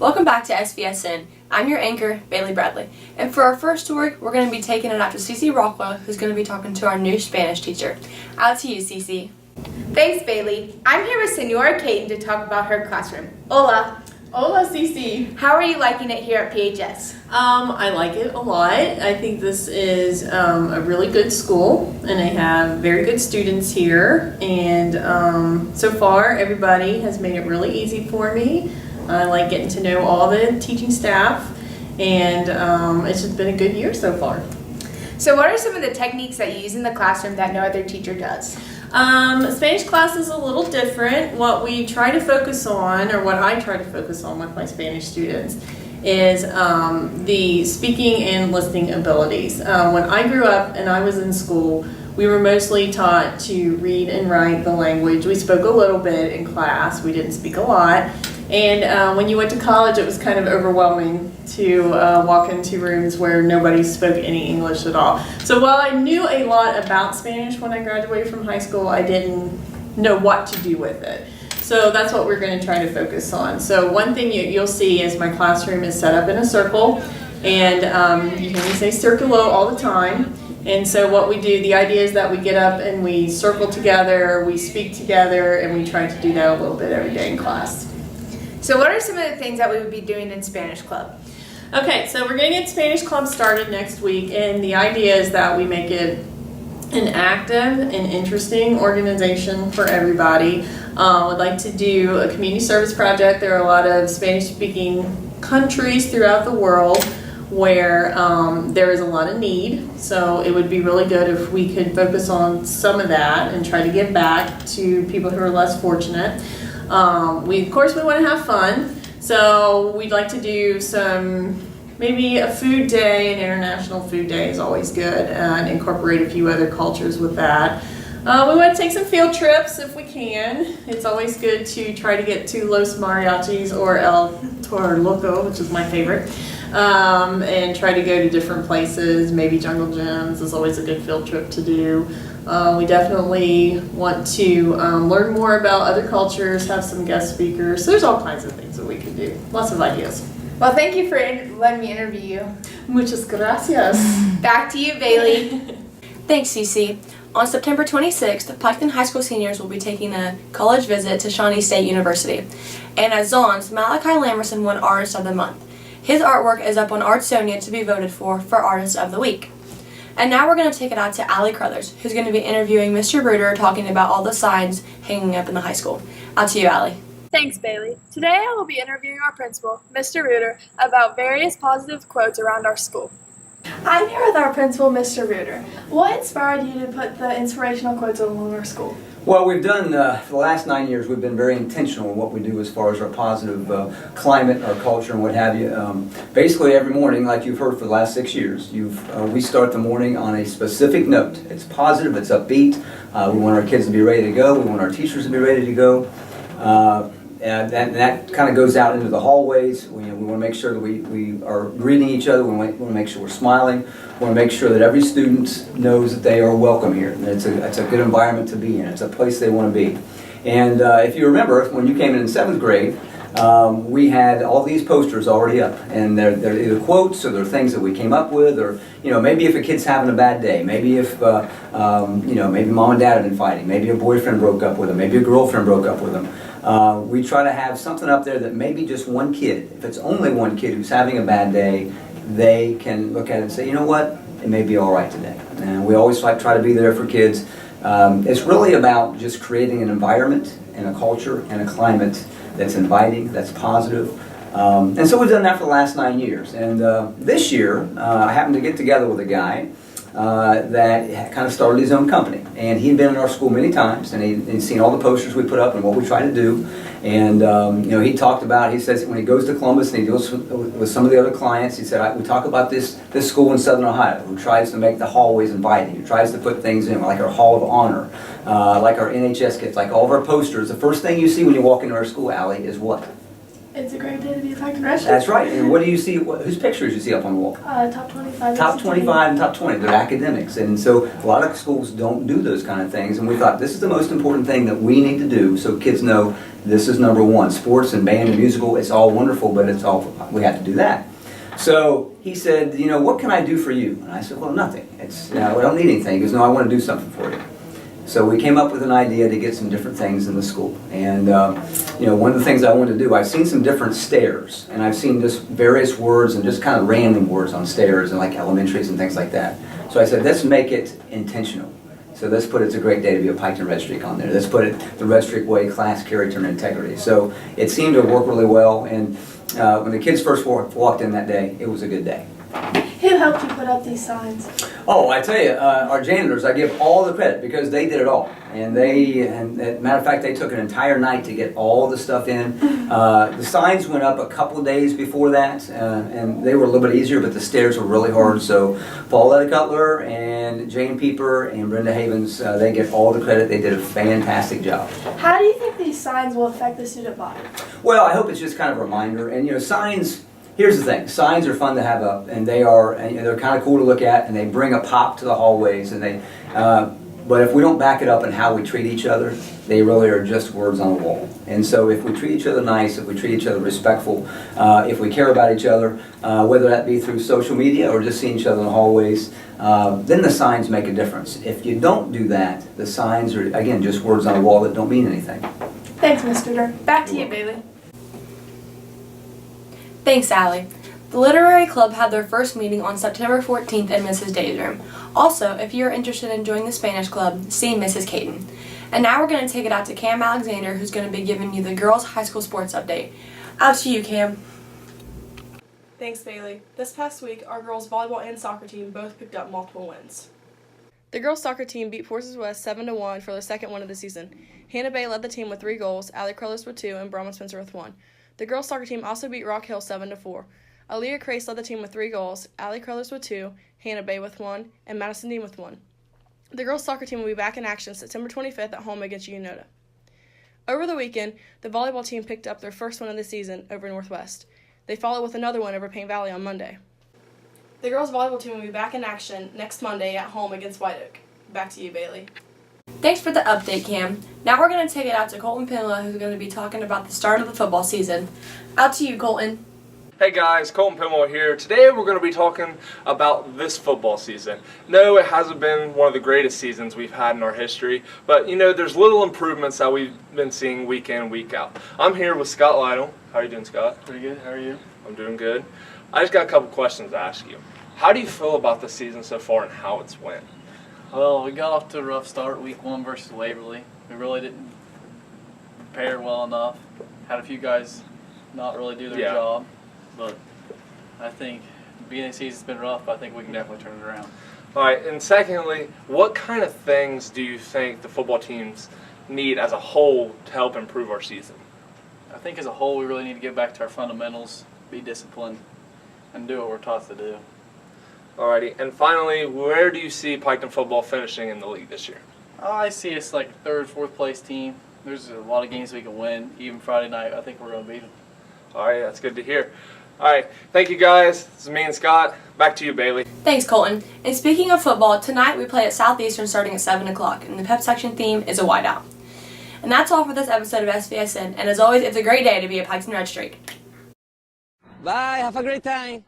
Welcome back to SVSN. I'm your anchor, Bailey Bradley. And for our first story, we're going to be taking it out to Cece Rockwell, who's going to be talking to our new Spanish teacher. Out to you, Cece. Thanks, Bailey. I'm here with Senora Caden to talk about her classroom. Hola. Hola, Cece. How are you liking it here at PHS? I like it a lot. I think this is a really good school, and I have very good students here. And so far, everybody has made it really easy for me. I like getting to know all the teaching staff, and it's just been a good year so far. So what are some of the techniques that you use in the classroom that no other teacher does? Spanish class is a little different. What we try to focus on, or what I try to focus on with my Spanish students, is the speaking and listening abilities. When I grew up and I was in school, we were mostly taught to read and write the language. We spoke a little bit in class. We didn't speak a lot. And when you went to college, it was kind of overwhelming to walk into rooms where nobody spoke any English at all. So while I knew a lot about Spanish when I graduated from high school, I didn't know what to do with it. So that's what we're going to try to focus on. So one thing you'll see is my classroom is set up in a circle, and you hear me say circulo all the time. And so what we do, the idea is that we get up and we circle together, we speak together, and we try to do that a little bit every day in class. So what are some of the things that we would be doing in Spanish Club? Okay, so we're going to get Spanish Club started next week, and the idea is that we make it an active and interesting organization for everybody. We'd like to do a community service project. There are a lot of Spanish-speaking countries throughout the world where there is a lot of need, so it would be really good if we could focus on some of that and try to give back to people who are less fortunate. Of course, we want to have fun, so we'd like to do maybe a food day. An international food day is always good, and incorporate a few other cultures with that. We want to take some field trips if we can. It's always good to try to get to Los Mariachis or El Toro Loco, which is my favorite, and try to go to different places. Maybe jungle gyms is always a good field trip to do. We definitely want to learn more about other cultures, have some guest speakers. So there's all kinds of things that we can do. Lots of ideas. Well, thank you for letting me interview you. Muchas gracias. Back to you, Bailey. Thanks, Cece. On September 26th, Piketon High School seniors will be taking a college visit to Shawnee State University. And at Zon's, Malachi Lamerson won Artist of the Month. His artwork is up on Artsonia to be voted for Artist of the Week. And now we're going to take it out to Allie Crothers, who's going to be interviewing Mr. Bruder, talking about all the signs hanging up in the high school. Out to you, Allie. Thanks, Bailey. Today I will be interviewing our principal, Mr. Reuter, about various positive quotes around our school. I'm here with our principal, Mr. Reuter. What inspired you to put the inspirational quotes along our school? Well, we've done, for the last 9 years, we've been very intentional in what we do as far as our positive climate, our culture, and what have you. Basically, every morning, like you've heard for the last 6 years, we start the morning on a specific note. It's positive, it's upbeat. We want our kids to be ready to go. We want our teachers to be ready to go. And that kind of goes out into the hallways. We want to make sure that we are greeting each other. We want to make sure we're smiling. We want to make sure that every student knows that they are welcome here. And it's a good environment to be in. It's a place they want to be. And if you remember, when you came in 7th grade, we had all these posters already up. And they're either quotes or they're things that we came up with, or maybe if a kid's having a bad day, maybe if maybe mom and dad have been fighting, maybe a boyfriend broke up with them, maybe a girlfriend broke up with them. We try to have something up there that maybe just one kid, if it's only one kid who's having a bad day, they can look at it and say, you know what, it may be all right today. And we always try to be there for kids. It's really about just creating an environment and a culture and a climate that's inviting, that's positive. And so we've done that for the last 9 years. And this year, I happened to get together with a guy that kind of started his own company. And he'd been in our school many times, and he'd seen all the posters we put up and what we try to do. And he talked about, he says when he goes to Columbus and he deals with some of the other clients, he said, we talk about this school in Southern Ohio who tries to make the hallways inviting, who tries to put things in, like our Hall of Honor, like our NHS kits, like all of our posters. The first thing you see when you walk into our school, Allie, is what? It's a great day to be a Piketon Red Streak. That's right. And what do you see? Whose pictures do you see up on the wall? Top 25. Top 25 and top 20. They're academics. And so a lot of schools don't do those kind of things. And we thought this is the most important thing that we need to do so kids know this is number one. Sports and band and musical, it's all wonderful, but it's all, we have to do that. So he said, you know, what can I do for you? And I said, well, nothing. It's, I don't need anything. He goes, no, I want to do something for you. So we came up with an idea to get some different things in the school. And, you know, one of the things I wanted to do, I've seen some different stairs. And I've seen just various words and just kind of random words on stairs and like elementaries and things like that. So I said, let's make it intentional. So let's put It's a Great Day to be a Piketon Red Streak on there. Let's put it the Red Streak way, class, character, and integrity. So it seemed to work really well. And when the kids first walked in that day, it was a good day. Who helped you put up these signs? Oh, I tell you, our janitors, I give all the credit because they did it all. And as a matter of fact, they took an entire night to get all the stuff in. The signs went up a couple of days before that, and they were a little bit easier, but the stairs were really hard. So Pauletta Cutler and Jane Pieper and Brenda Havens, they get all the credit. They did a fantastic job. How do you think these signs will affect the student body? Well, I hope it's just kind of a reminder. And, you know, signs... Here's the thing, signs are fun to have up, and they're kind of cool to look at, and they bring a pop to the hallways, and but if we don't back it up in how we treat each other, they really are just words on the wall. And so if we treat each other nice, if we treat each other respectful, if we care about each other, whether that be through social media or just seeing each other in the hallways, then the signs make a difference. If you don't do that, the signs are, again, just words on the wall that don't mean anything. Thanks, Mr. Durr. Back to you, Bailey. Thanks, Allie. The Literary Club had their first meeting on September 14th in Mrs. Day's room. Also, if you're interested in joining the Spanish Club, see Mrs. Caton. And now we're going to take it out to Cam Alexander, who's going to be giving you the girls' high school sports update. Out to you, Cam. Thanks, Bailey. This past week, our girls' volleyball and soccer team both picked up multiple wins. The girls' soccer team beat Forces West 7-1 for the second win of the season. Hannah Bay led the team with 3 goals, Allie Carlos with 2, and Brahma Spencer with 1. The girls' soccer team also beat Rock Hill 7-4. Aaliyah Crace led the team with 3 goals, Allie Carlos with 2, Hannah Bay with 1, and Madison Dean with 1. The girls' soccer team will be back in action September 25th at home against Unota. Over the weekend, the volleyball team picked up their first win of the season over Northwest. They followed with another win over Payne Valley on Monday. The girls' volleyball team will be back in action next Monday at home against White Oak. Back to you, Bailey. Thanks for the update, Cam. Now we're going to take it out to Colton Pinla, who's going to be talking about the start of the football season. Out to you, Colton. Hey guys, Colton Pimwell here. Today we're going to be talking about this football season. No, it hasn't been one of the greatest seasons we've had in our history, but you know, there's little improvements that we've been seeing week in, week out. I'm here with Scott Lytle. How are you doing, Scott? Pretty good. How are you? I'm doing good. I just got a couple questions to ask you. How do you feel about the season so far and how it's went? Well, we got off to a rough start week 1 versus Waverly. We really didn't prepare well enough. Had a few guys not really do their job, but I think the beginning of the season's been rough, but I think we can definitely turn it around. All right, and secondly, what kind of things do you think the football teams need as a whole to help improve our season? I think as a whole we really need to get back to our fundamentals, be disciplined, and do what we're taught to do. Alrighty, and finally, where do you see Piketon football finishing in the league this year? I see us like a 3rd, 4th place team. There's a lot of games we can win. Even Friday night, I think we're going to beat them. Alright, that's good to hear. Alright, thank you guys. This is me and Scott. Back to you, Bailey. Thanks, Colton. And speaking of football, tonight we play at Southeastern starting at 7 o'clock, and the pep section theme is a whiteout. And that's all for this episode of SVSN, and as always, it's a great day to be a Piketon Red Streak. Bye, have a great time.